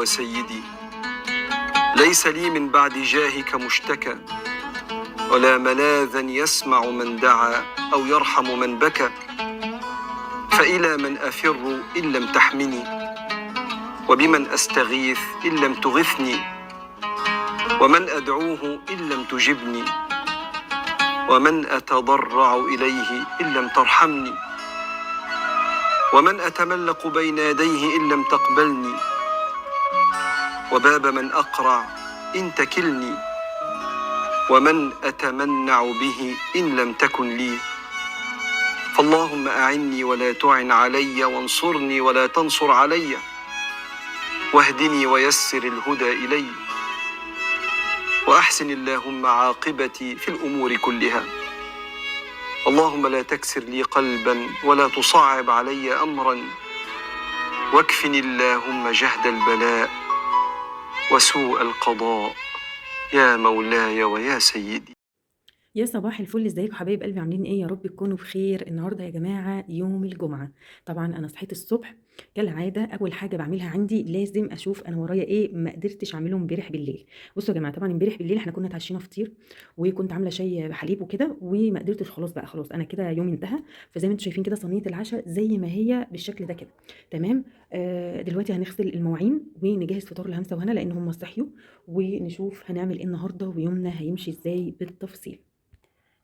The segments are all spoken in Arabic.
وسيدي، ليس لي من بعد جاهك مشتكى، ولا ملاذا يسمع من دعا أو يرحم من بكى. فإلى من أفر إن لم تحمني، وبمن أستغيث إن لم تغثني، ومن أدعوه إن لم تجبني، ومن أتضرع إليه إن لم ترحمني، ومن أتملق بين يديه إن لم تقبلني، وباب من أقرع إن تكلني، ومن أتمنع به إن لم تكن لي. فاللهم أعني ولا تعن علي، وانصرني ولا تنصر علي، واهدني ويسر الهدى إلي، وأحسن اللهم عاقبتي في الأمور كلها. اللهم لا تكسر لي قلبا ولا تصعب علي أمرا، واكفني اللهم جهد البلاء وسوء القضاء، يا مولاي ويا سيدي. يا صباح الفل، ازيكم حبايب قلبي؟ عاملين ايه؟ يا رب تكونوا بخير. النهارده يا جماعه يوم الجمعه. طبعا انا صحيت الصبح كالعاده، اول حاجه بعملها عندي لازم اشوف انا ورايا ايه ما قدرتش اعمله امبارح بالليل. بصوا يا جماعه، طبعا امبارح بالليل احنا كنا اتعشينا فطير، وكنت عامله شاي بحليب وكده، وما قدرتش خلاص بقى، خلاص انا كده يومي انتهى. فزي ما انتم شايفين كده صينيه العشاء زي ما هي بالشكل ده كده تمام. دلوقتي هنغسل المواعين ونجهز فطار لهمسه وهنا لان هم صحيوا، ونشوف هنعمل ايه النهارده ويومنا هيمشي ازاي بالتفصيل.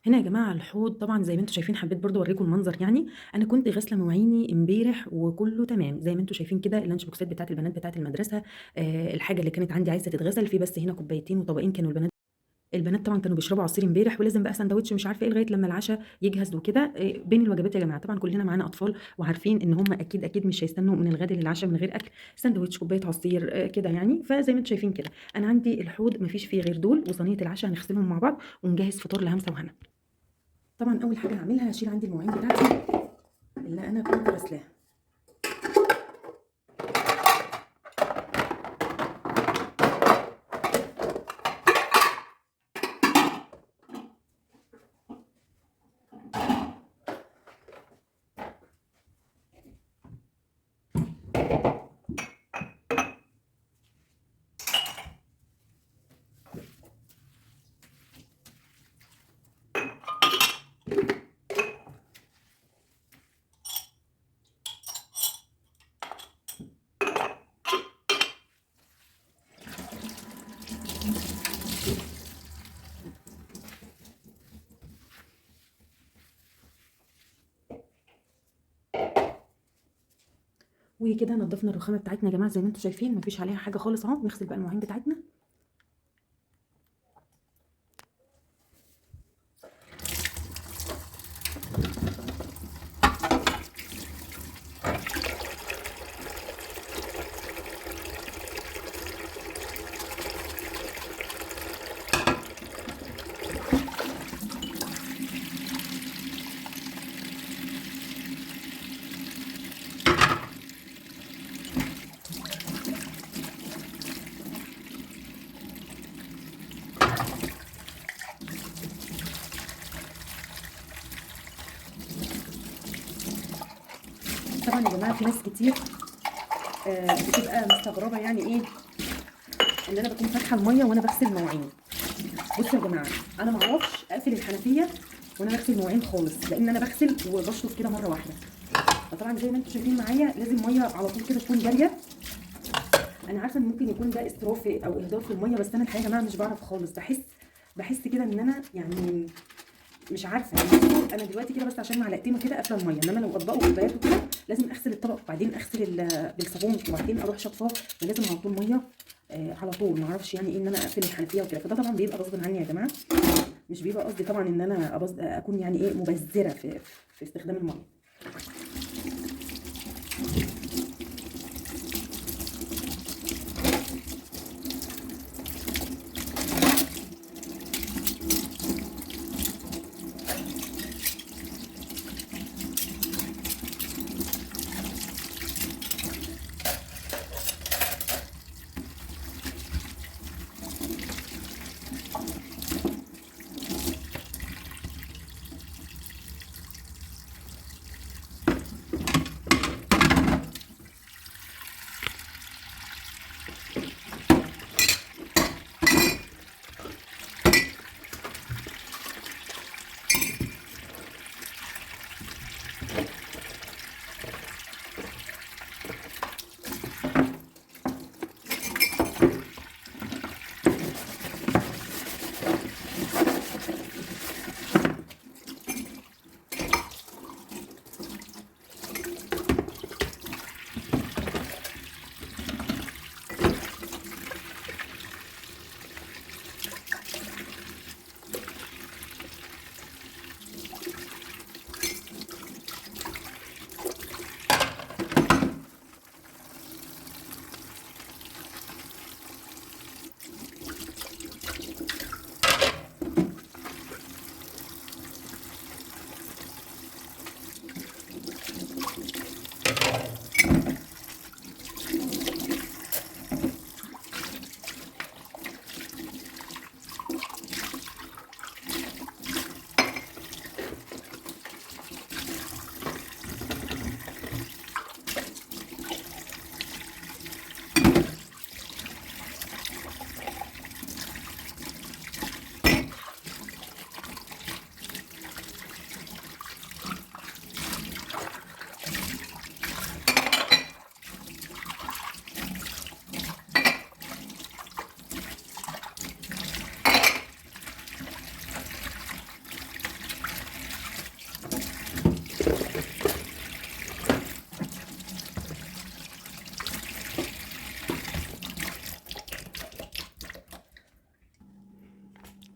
هنا يا جماعه الحوض طبعا زي ما انتم شايفين، حبيت برضو اوريكم المنظر. يعني انا كنت غاسله مواعيني امبارح وكله تمام زي ما انتم شايفين كده. اللانش بوكسات بتاعت البنات بتاعت المدرسه، الحاجه اللي كانت عندي عايزه تتغسل في، بس هنا كوبايتين وطبقين كانوا البنات طبعا كانوا بيشربوا عصير امبارح، ولازم بقى سندوتش مش عارفه ايه لغايه لما العشاء يجهز وكده. بين الوجبات يا جماعه طبعا كلنا معانا اطفال وعارفين ان هم اكيد اكيد مش هيستنوا من الغدا للعشاء من غير اكل. سندوتش، كوبايه عصير، كده يعني. فزي ما انتم شايفين كده انا عندي الحوض مفيش فيه غير دول وصينيه العشاء، هنغسلهم مع بعض ونجهز فطار لهمسه وهنا. طبعا اول حاجه هعملها هشيل عندي المواعين بتاعتي اللي انا كنت غسلاها. وكده نضفنا الرخامه بتاعتنا يا جماعه زي ما انتم شايفين، مفيش عليها حاجه خالص اهو. نغسل بقى المواعين بتاعتنا. طبعا يا جماعه في ناس كتير بتبقى مستغربه يعني ايه ان انا بكون فاتحه الميه وانا بغسل مواعين. بصوا يا جماعه، انا ما اعرفش اقفل الحنفيه وانا بغسل مواعين خالص، لان انا بغسل وبشطف كده مره واحده. فطبعا زي ما انتم شايفين معايا لازم ميه على طول كده تكون جاريه. انا عارفه ان ممكن يكون ده اسراف او اهدار في الميه، بس انا الحقيقه يا جماعه مش بعرف خالص. بحس كده ان انا يعني مش عارفه. يعني انا دلوقتي كده بس عشان معلقتين وكده قافله الميه، انما لو اطباق وكوبايات وكده لازم اغسل الطبق وبعدين اغسل بالصابون وبعدين اروح شطفاه. فلازم على طول ميه على طول. ما اعرفش يعني ايه ان انا اقفل الحنفيه وكده. فده طبعا بيبقى غصب عني يا جماعه، مش بيبقى قصدي طبعا ان انا اكون يعني ايه مبذره في استخدام الميه.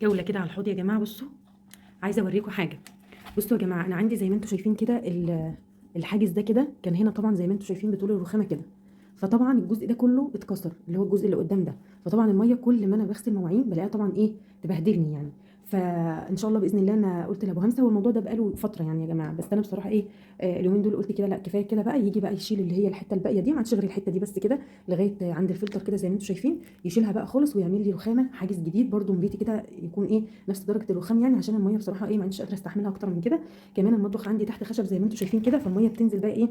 جوله كده على الحوض يا جماعه. بصوا عايزه اوريكم حاجه. بصوا يا جماعه، انا عندي زي ما انتم شايفين كده الحاجز ده كده كان هنا طبعا زي ما انتم شايفين بطول الرخامه كده، فطبعا الجزء ده كله اتكسر اللي هو الجزء اللي قدام ده، فطبعا الميه كل ما انا بغسل مواعين بلاقيها طبعا ايه تبهدلني يعني. فان شاء الله باذن الله انا قلت لابو همسه، والموضوع ده بقاله فتره يعني يا جماعه، بس انا بصراحه ايه اليومين دول قلت كده لا كفايه كده بقى، يجي بقى يشيل اللي هي الحته الباقيه دي، ما عادش غير الحته دي بس كده لغايه عند الفلتر كده زي ما انتم شايفين، يشيلها بقى خالص ويعمل لي رخامه حاجز جديد برده من بيتي كده، يكون ايه نفس درجه الرخام يعني، عشان الميه بصراحه ايه ما عنديش قادره استحملها اكتر من كده. كمان المطبخ عندي تحت خشب زي ما انتم شايفين كده، فالميه بتنزل بقى ايه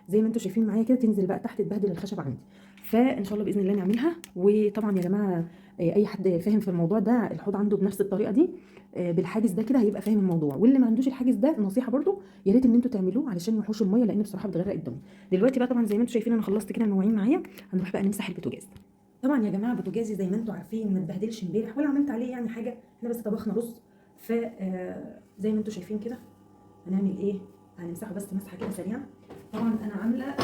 زي ما انتم شايفين معايا كده، تنزل بقى تحت تبهدل الخشب عندي. فان شاء الله باذن الله نعملها. وطبعا يا جماعه اي حد فاهم في الموضوع ده الحوض عنده بنفس الطريقه دي بالحاجز ده كده هيبقى فاهم الموضوع، واللي ما عندوش الحاجز ده نصيحه برده يا ريت ان انتوا تعملوه علشان يحوش الميه، لان بصراحه بتغرق الدنيا. دلوقتي بقى طبعا زي ما انتم شايفين انا خلصت كده المواعين معايا، هنروح بقى نمسح البوتاجاز. طبعا يا جماعه بوتاجازي زي ما انتم عارفين ما اتبهدلش امبارح ولا عملت عليه يعني حاجه، احنا بس طبخنا رز. ف زي ما انتم شايفين كده هنعمل ايه، هنمسحه بس مسحه كده سريعه. طبعا انا عامله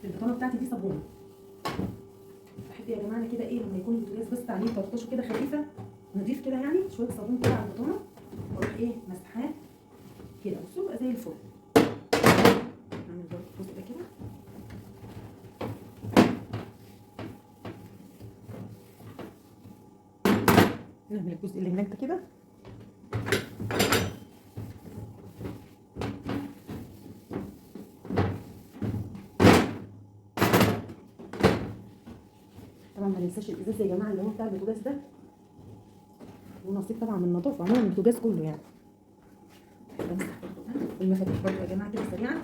في البطانه بتاعتي دي صابونه، بحب يا جماعه كده ايه لما يكون البوتاجاز بس عليه طرطشه كده خفيفه نضيف كده يعني شويه صابون كده على البطانه، واروح ايه مسحاه كده بصوا بقى زي الفل. نعمل برضه الجزء ده كده، نعمل الجزء اللي هناك ده كده. طبعا ما ننساش الازاز يا جماعه اللي هو بتاع البوتاجاز ده، ونصيب طبعا من النظافه عموما البوتاجاز كله يعني. بمسح برضه المفاتيح برضه يا جماعه كده سريعا.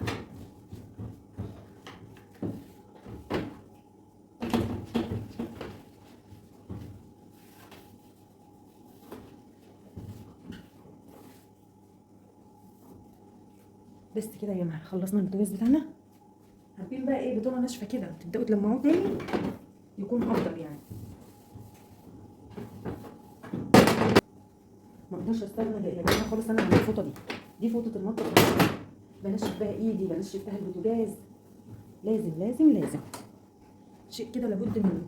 بس كده يا جماعه خلصنا البوتاجاز بتاعنا. حابين بقى ايه بطانه ناشفه كده تبداوا تلمعوه تاني يكون افضل يعني. ما اقدرش استغنى يا جماعه خالص انا عن الفوطه دي فوطه المطبخ، بنشف بها ايدي بنشف بها البوتاجاز، لازم لازم لازم شيء كده لابد منه.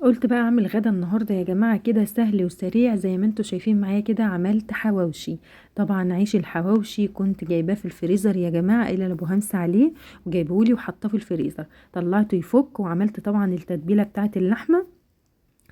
قلت بقى اعمل غدا النهارده يا جماعه كده سهل وسريع زي ما انتوا شايفين معايا كده، عملت حواوشي. طبعا عيش الحواوشي كنت جايباه في الفريزر يا جماعه قايله لابو همسه عليه وجايبهولي وحطاه في الفريزر، طلعته يفك وعملت طبعا التتبيله بتاعه اللحمه.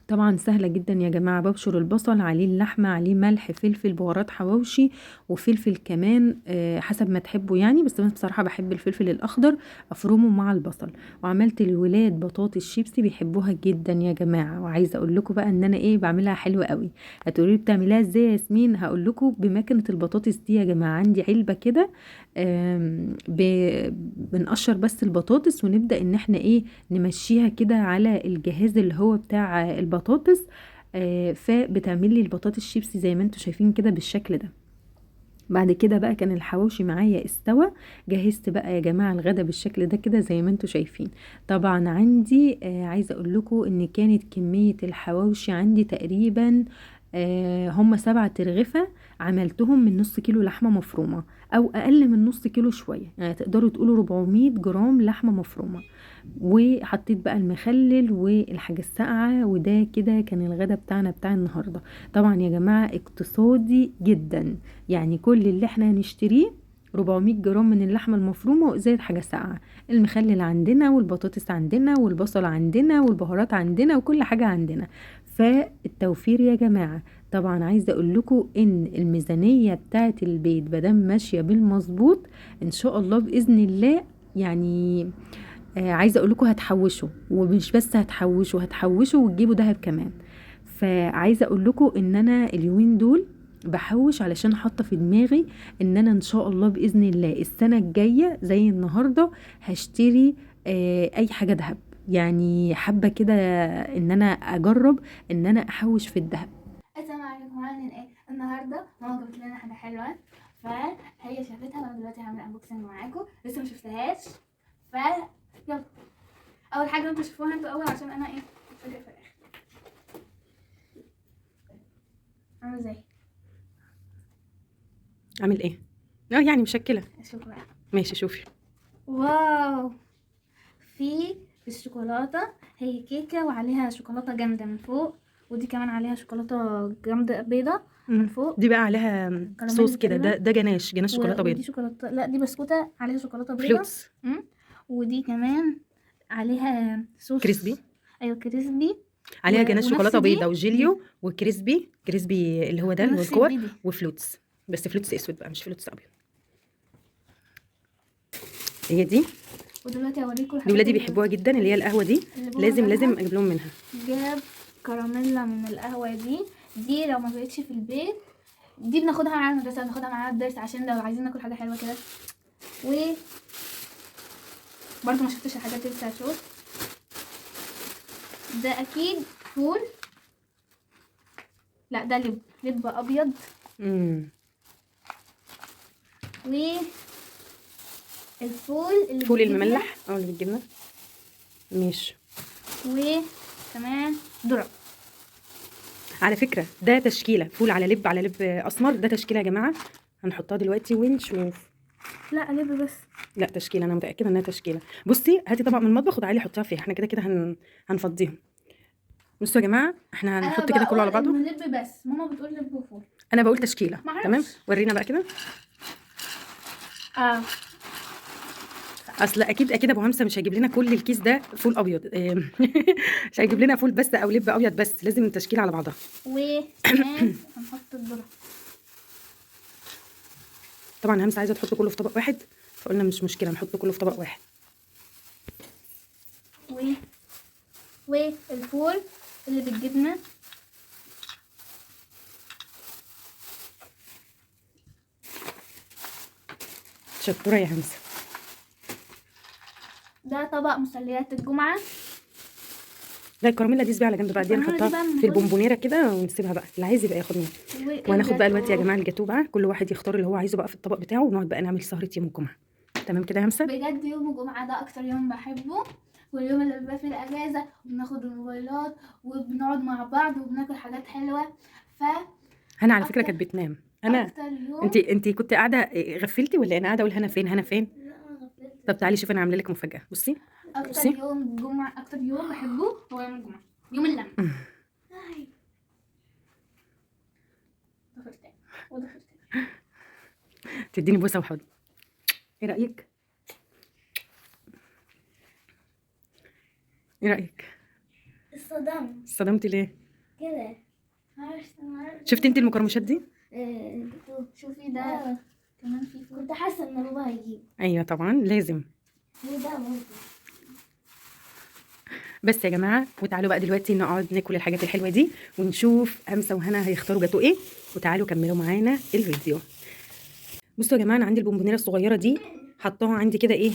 طبعا سهلة جدا يا جماعة، ببشر البصل عليه اللحمة عليه ملح فلفل بهارات حواوشي وفلفل كمان حسب ما تحبوا يعني، بس انا بصراحة بحب الفلفل الاخضر افرمه مع البصل. وعملت الولاد بطاطس شيبسي بيحبوها جدا يا جماعة، وعايزة اقول لكم بقى ان انا ايه بعملها حلوة قوي. هتقولي بتعمليها ازاي يا ياسمين؟ هقول لكم بمكنة البطاطس دي يا جماعة، عندي علبة كده بنقشر بس البطاطس ونبدأ ان احنا ايه نمشيها كده على الجهاز اللي هو بتاع البطاطس، فبتعمل لي البطاطس شيبسي زي ما انتوا شايفين كده بالشكل ده. بعد كده بقى كان الحواوشي معايا استوى، جهزت بقى يا جماعه الغدا بالشكل ده كده زي ما انتوا شايفين. طبعا عندي عايزه اقول لكم ان كانت كميه الحواوشي عندي تقريبا هم 7 ترغفة، عملتهم من نص كيلو لحمة مفرومة او اقل من نص كيلو شوية، يعني تقدروا تقولوا 400 جرام لحمة مفرومة. وحطيت بقى المخلل والحاجة الساقعة، وده كده كان الغدا بتاعنا بتاع النهاردة. طبعا يا جماعة اقتصادي جدا، يعني كل اللي احنا هنشتريه 400 جرام من اللحمة المفرومة وزائد حاجة ساقعة، المخلل عندنا والبطاطس عندنا والبصل عندنا والبهارات عندنا وكل حاجة عندنا، فالتوفير يا جماعة. طبعا عايزة اقول لكم ان الميزانية بتاعت البيت بدام ماشية بالمظبوط ان شاء الله بإذن الله يعني. عايزه اقول لكم هتحوشوا، ومش بس هتحوشوا وتجيبوا دهب كمان. فعايزه اقول لكم ان انا اليومين دول بحوش علشان حاطه في دماغي ان انا ان شاء الله باذن الله السنه الجايه زي النهارده هشتري اي حاجه دهب، يعني حابه كده ان انا اجرب ان انا احوش في الدهب. السلام عليكم، عاملين ايه؟ النهارده ماما جابت لنا حاجه حلوه، فهي شافتها وانا دلوقتي هعمل انبوكسنج معاكم، لسه ما شفتهاش. يلا اول حاجه انتوا تشوفوها انتوا اول، عشان انا ايه فاجئ في الاخر. عامله ازاي؟ عامل ايه؟ يعني مشكله. اشوف بقى. ماشي شوفي. واو، في الشوكولاته هي كيكه وعليها شوكولاته جامده من فوق، ودي كمان عليها شوكولاته جامده بيضه من فوق. دي بقى عليها كراميل صوص كده، تقريبا. ده جناش شوكولاته ودي بيض. شوكولاته، لا دي بسكوته عليها شوكولاته بيضه. فلوتس. ودي كمان عليها صوص كريسبي. ايوه كريسبي. عليها جناش ونفس شوكولاته دي بيضه وجيليو وكريسبي، كريسبي اللي هو ده اللي هو ونفس الكور، دي. وفلوتس. بس فلوتس اسود بقى مش فلوتس ابيض. هي دي. ولدلوقتي هوريكم دي ولادي بيحبوها جدا، اللي هي القهوه دي. لازم اجيب لهم منها. جاب كراميلا من القهوه دي لو ما بقتش في البيت، دي بناخدها معانا المدرسه، بناخدها معانا الدرس عشان لو عايزين ناكل حاجه حلوه كده. و برضه ما شفتش الحاجات دي، لسه هشوف. ده اكيد فول، لا ده لب ابيض. و الفول اللي فول بالجبنة. المملح اللي بالجبنه. ماشي. وكمان ذرة. على فكره ده تشكيله فول على لب اسمر، ده تشكيله يا جماعه. هنحطها دلوقتي ونشوف. لا لب بس. لا تشكيله، انا متاكده انها تشكيله. بصي هاتي طبق من المطبخ وتعالي حطيها فيها، احنا كده كده هنفضيهم. بصوا يا جماعه احنا هنحط كده كله على بعضه. انا لب بس، ماما بتقول لب وفول. انا بقول تشكيله. معرفش. تمام ورينا بقى كده. اصل اكيد ابو همسه مش هيجيب لنا كل الكيس ده فول ابيض. مش هيجيب لنا فول بس او لب ابيض بس، لازم التشكيله على بعضها. وكمان هنحط الذره. طبعا همسه عايزه تحط كله في طبق واحد، فقلنا مش مشكله نحط كله في طبق واحد. والفول اللي بالجبنه. شطوره يا همسه. ده طبق مسليات الجمعه. لا الكراميلا دي سيبيها على جنب بقى، دي نحطها في البونبونيره كده ونسيبها بقى، اللي عايز يبقى ياخد منها. وهناخد بقى دلوقتي يا جماعه الجاتوه بقى، كل واحد يختار اللي هو عايزه بقى في الطبق بتاعه، ونقعد بقى نعمل سهره يوم الجمعه. تمام كده يا همسه؟ بجد يوم الجمعه ده اكتر يوم بحبه، واليوم اللي بيبقى فيه الاجازه وبناخد الموبايلات وبنقعد مع بعض وبناكل حاجات حلوه. هنا على فكره كانت بتنام. انا يوم... انت كنت قاعده غفلتي ولا انا قاعده اقول هنا فين هنا فين؟ طب تعالي شوفي انا عامله لك مفاجاه. بصي اكتر يوم بحبه هو يوم الجمعه، يوم اللمه. تديني بوسه وحضن. ايه رايك؟ ايه رايك؟ اتصدمتي ليه كده؟ شفتي انت المقرمشات دي؟ شوفي ده كمان في فول. كنت حاسه ان بابا هيجيب. ايوه طبعا لازم. ده ممكن. بس يا جماعه وتعالوا بقى دلوقتي نقعد ناكل الحاجات الحلوه دي، ونشوف همسه وهنا هيختاروا جاتو ايه، وتعالوا كملوا معانا الفيديو. بصوا يا جماعه انا عندي البونبونيره الصغيره دي حطاها عندي كده ايه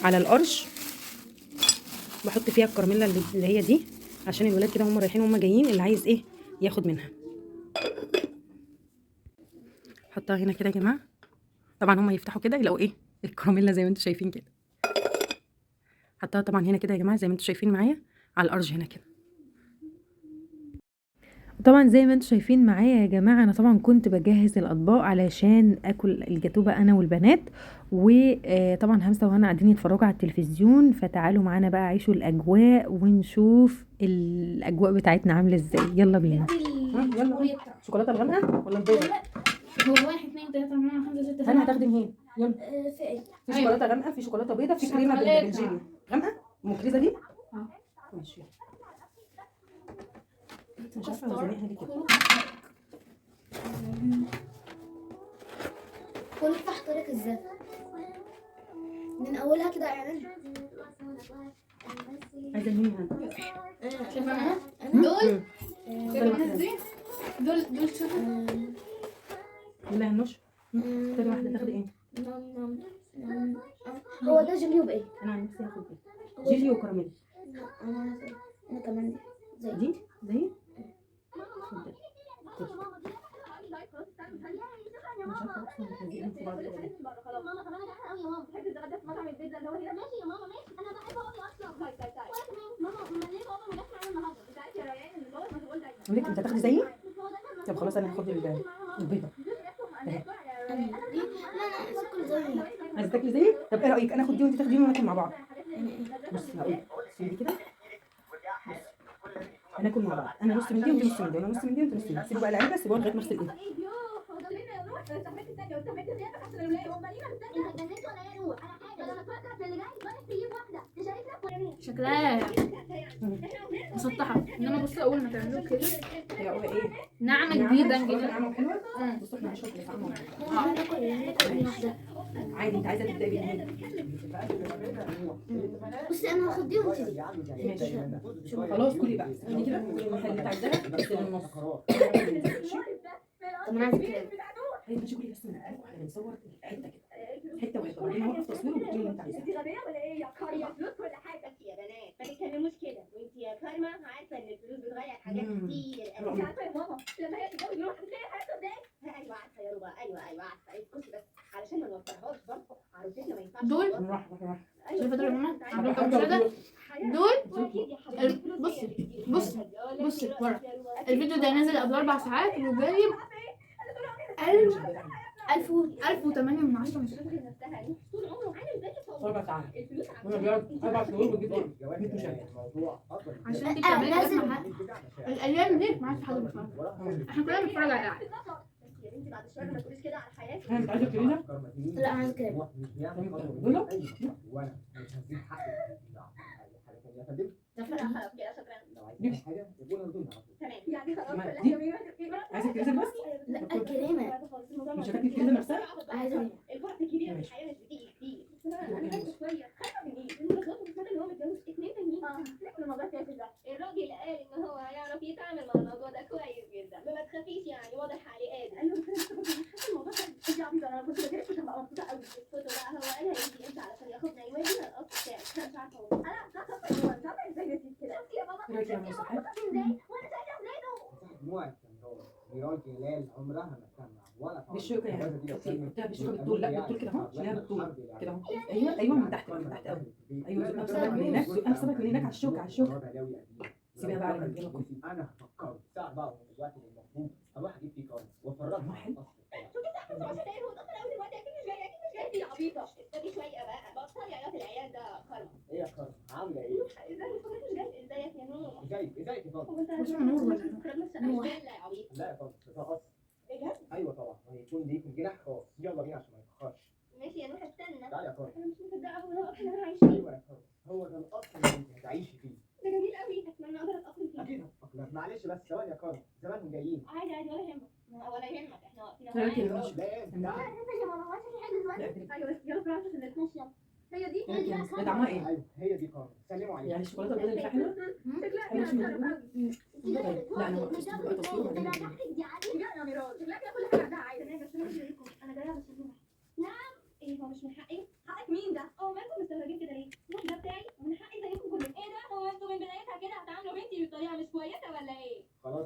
على القرش، بحط فيها الكراميلا اللي هي دي، عشان الولاد كده هم رايحين وهم جايين اللي عايز ايه ياخد منها. حطها هنا كده يا جماعه، طبعا هم يفتحوا كده يلاقوا ايه الكراميلا زي ما انتم شايفين كده. حطها طبعا هنا كده يا جماعه زي ما انتم شايفين معايا على الارج هنا كده. طبعا زي ما انتم شايفين معايا يا جماعه، انا طبعا كنت بجهز الاطباق علشان اكل الجاتوبه انا والبنات، وطبعا همسه وهنا قاعدين يتفرجوا على التلفزيون، فتعالوا معانا بقى عيشوا الاجواء ونشوف الاجواء بتاعتنا عامله ازاي. يلا بينا. يلا شوكولاته الغامقه ولا البيضه؟ هو 1 2 3 4 5 6 انا هتاخدي منين؟ يلا في ايه؟ في شوكولاته غامقه، في شوكولاته بيضه، في كريمه بالجيلي غامقه المكرزه دي. ماشي. مش عارفه اوزنيها دي كده. كل تحت طريق الزفت من اولها كده يعني. عايزه مين هنا؟ دول شوفوا. لا النش. تاني واحده تاخدي ايه؟ هو ده جيليو بايه؟ انا عن نفسي هاخد ايه؟ جيلي وكراميل. انا كمان دي زي مش عارفه اصلا هتلاقيهم في بعض ولا اقول لك انت هتاخدي زيي؟ طب خلاص انا هاخد البيضه اهي. لا كل زي عايزه تاكلي زيي؟ طب ايه رايك انا اخد دي وانت تاخدي دي وناكل مع بعض؟ بصي هقول سيبي كده، هناكل مع بعض، انا نص من دي وانت نص من دي، انا نص من دي وانت نص من دي. سيبوا بقى العلبه، سيبوها لغايه ما اغسل ايدي. شكلها مسطحة، انما بص اول ما تعملوه كده هي هو ايه؟ ناعمة جديدة ناعمه حلوه. بصوا احنا هنشرب طعمها عادي. انت عايزه تبداي بالهند؟ بصي انا هاخد دي وانت ماشي خلاص كلي بقى، خلي كده كلي المحل اللي انت عايزاها بس للنص. طب انا عايزة كده ايوه ماشي كلي بس من احنا بنصور حته كده، حته واحده وبعدين هوقف تصوير وكلي اللي انت عايزاه. انت غبيه ولا ايه يا كارما؟ الفلوس كل حاجه يا بنات، ما تتكلموش كده. وانت يا كارما عارفه ان الفلوس بتغير حاجات كتير. انت عارفه يا ماما لما هي تتجوز نروح هتلاقي حياتها ازاي؟ ايوه عارفه يا ربا، ايوه عارفه. اسكتي بس علشان ما نوفرهاش برضه، عروستنا ما ينفعش دول راح شايفة دول يا ماما عاملين كام مشاهدة؟ دول بصي ورا الفيديو ده نازل قبل 4 ساعات وجايب 1008 من 10 مشاهدة. طول عمره عامل بالي 4 ساعات الفلوس وانا بيقعد 4 شهور وجبت 100 مشاهد. عشان دي بتعمل لازم الايام دي ما عادش حد بيتفرج، احنا كلنا بنتفرج على القعدة. يا بنتي بعد الشر ما تقوليش كده على حياتي. انت عايزه كريمه؟ لا انا عايزة كده خلاص كده شكرا. تمام يعني خلاص ما كل دي- حاجه عايزه كريمه بس؟ لا الكريمة مش هتاكلي الكريمه نفسها؟ عايزة الفرق الكبير في الحياه مش بتيجي كتير. انا خايفه شويه. خايفه من ايه؟ من الرجل مش اللي هو متجوز 2 تانيين. لكن الموضوع كافي ده. الراجل قال ان هو هيعرف يتعامل مع الموضوع ده كويس جدا. ما تخافيش يعني واضح عليه قادر. ايوه بس انا حاسه الموضوع ده انت عبيطه. انا كنت بجري كنت هبقى مبسوطه قوي. اسكتوا بقى، هو قال هيجي امتى علشان ياخدنا يودينا القصر بتاعي. انا مش عارفه والله. انا مش عارفه ازاي نسيت كده. يا بابا ايه رايك يا عم صاحب؟ ازاي وانا شايله اولاده. مجموعة كاميرات نيران جلال عمرها ما تجمع ولا بالشوكه يعني قلتها بالشوكه بالطول، لا بالطول كده اهو، شيلها بالطول كده اهو. ايوه من تحت من تحت قوي. ايوه زقها بسببك من هناك، زقها بسببك من هناك على الشوكه سيبها بقى على الرجاله كلها. انا فكرت الساعة 4 من الوقت اللي المفروض اروح اجيب فيه كارما وافرجها على القصر بتاعي. شوفي تحت مش عارفه ايه هو ضغط قوي دلوقتي. اكيد مش جاي يا عبيطه. استني شويه بقى. بطلي عياط العيال ده كارما. ايه يا كارما عاملة ايه؟ ازاي مش جاي؟ ازيك يا نور؟ ازيك يا كارما؟ هو انت مش نور ولا نور يا عبيطه. لا يا كارما ده قصر. بجد؟ ايوه طبعا وهيكون ليكم جناح خاص. يلا بينا عشان ما يتأخرش. ماشي يا نور استنى. تعالي يا كارما. انا مش مصدقه هو احنا عايشين. ايوه يا كارما هو ده القصر اللي انت هتعيشي فيه. ده جميل قوي. اتمنى اقدر اتاقلم فيه. اكيد هتتأقلم. معلش بس ثواني يا كارما زمانهم جايين. عادي ولا يهمك. ولا يهمك احنا واقفين ايه رايك يا اهو. ماشي؟ لا يا ماما هو في حاجه دلوقتي. ايوه بس يلا بسرعه عشان نتمشى. هي دي. ايه رايك يا ماشي؟ ده طعمها ايه؟ ايوه هي دي كارما سلموا عليها. يعني الشوكولاته البيضاء اللي فيها حلوه؟ شكلها حلوه شويه قوي. لا انا وقفت بقى تصوير وبعدين دي عادي يا ميراج. شكلها كده كل حاجه عندها عادي. تمام بس انا لكم انا جايه بس اروح. نعم. ايه هو مش من حقي؟ حقك مين ده؟ مالكم مستغربين كده ليه؟ مش ده بتاعي ومن حقي زيكم كلكم. ايه ده؟ هو انتوا من بدايتها كده هتعاملوا بنتي بطريقه مش كويسه ولا ايه؟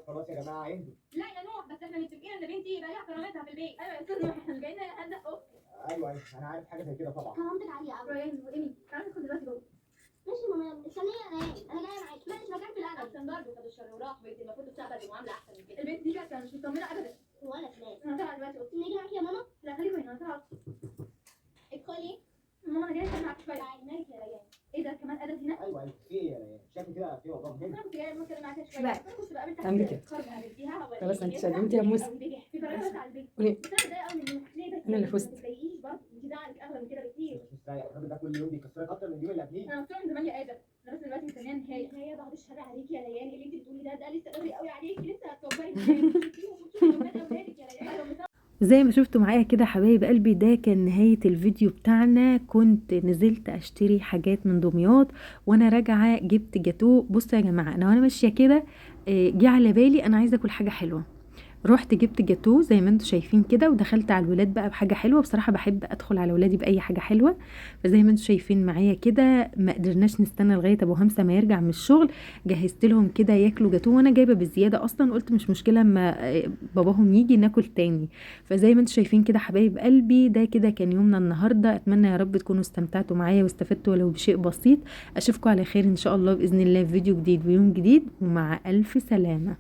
خلاص يا جماعة اهدوا. لا يا نوح بس احنا متفقين ان بنتي يبقى ليها كرامتها في البيت. ايوه يا استاذ نوح احنا جايين نهزق اختي. ايوه انا عارف حاجة زي كده طبعا. كرامتك عاليه قوي. ريان وايمي تعالوا ندخل دلوقتي جوه. ماشي ماما يلا استني يا ريان انا جايه معاكي. لا مش مكان في القعده. احسن برضه خد الشر وراح. بنتي المفروض تستقبل بمعامله احسن من كده. البنت دي كانت مش مطمنه ابدا. ولا كمان. انا طالعه دلوقتي قلت نيجي معاكي يا ماما. لا خليكي هنا انا طالعه. ادخلي. ماما انا جايه اتكلم معاكي شويه. تعالي مالك يا ريان؟ ايه ده كمان ادب هنا؟ ايوه في ايه يا ريان؟ شكلي كده في موضوع مهم. انا كنت جايه اتكلم معاكي شويه. لا. انا كنت بقابل تعملي كده. خلاص انت سلمتي يا موسى. في فرق على البيت. قولي. بس انا متضايقه قوي منك. ليه بس؟ أنا اللي فزت. ما تضايقيش برضه. انت زعلك اغلى من كده بكتير. مش مستريح الراجل ده كل يوم بيكسرك اكتر من اليوم اللي قبليه. انا مبسوطه من زمان يا ادم. انا بس دلوقتي مستنيه النهايه بعد الشر عليكي يا ريان. اللي انت بتقولي ده لسه بدري قوي عليكي. لسه هتكبري اولادك يا ريان. زي ما شفتوا معايا كده حبايب قلبي، ده كان نهاية الفيديو بتاعنا. كنت نزلت اشتري حاجات من دمياط وانا راجعة جبت جاتوه. بصوا يا جماعة انا وانا ماشية كده جه على بالي انا عايزة اكل حاجة حلوة، رحت جبت جاتوه زي ما انتم شايفين كده ودخلت على الولاد بقى بحاجه حلوه. بصراحه بحب ادخل على ولادي باي حاجه حلوه، فزي ما انتم شايفين معايا كده ما قدرناش نستنى لغايه ابو همسه ما يرجع من الشغل، جهزت لهم كده ياكلوا جاتوه وانا جايبه بالزياده اصلا، قلت مش مشكله اما باباهم يجي ناكل تاني. فزي ما انتم شايفين كده حبايب قلبي ده كده كان يومنا النهارده. اتمنى يا رب تكونوا استمتعتوا معايا واستفدتوا ولو بشيء بسيط. اشوفكم على خير ان شاء الله باذن الله في فيديو جديد ويوم جديد، ومع الف سلامه.